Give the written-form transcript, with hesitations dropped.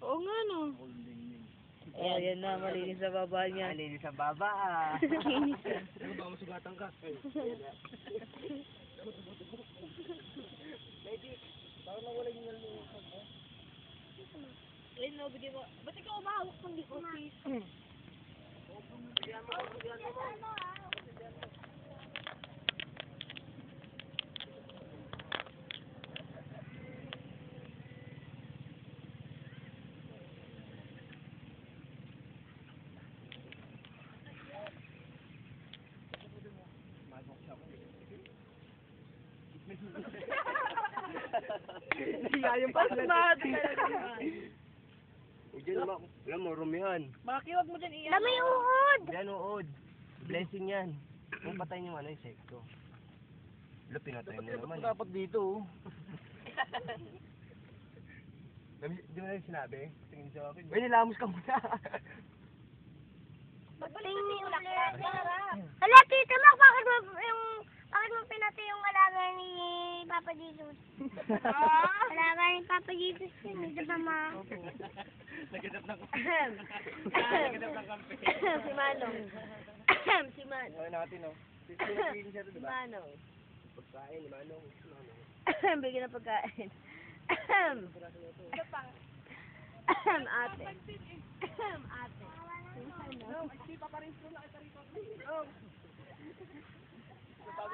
Oo nga no. Oh, yan na, malinis sa baba niya. Malinis sa baba ah. Ano ba, masugatan ka? Ayun no, bigyan mo. Ba't ikaw umahawak ng office? Nahiya yung Pasmado talaga. Diyan naman, wala mo, rumihan. Maki, wag mo dyan iyan. Dami uod! Yan uod. Blessing yan. Kung patayin yung ano, yung sekto. Wala, pinatay mo naman. Dapat dito oh. Di mo na yung sinabi? Tingin sa akin. Uy, nilamos ka muna. Tingin ulit. Hala, tita Mac, bakit mo pinatay yung alaga ni Papa Jesus? Alaga ni Papa Jesus yun, di ba ma? Naganap ng kampe. Si Manong. Si Manong. Gawin natin oh. Pinagiging siya ito, Si diba? Manong. Pagkain, manong. Bigyan ng pagkain. Ate. Ate. Hindi pa pa rin sila.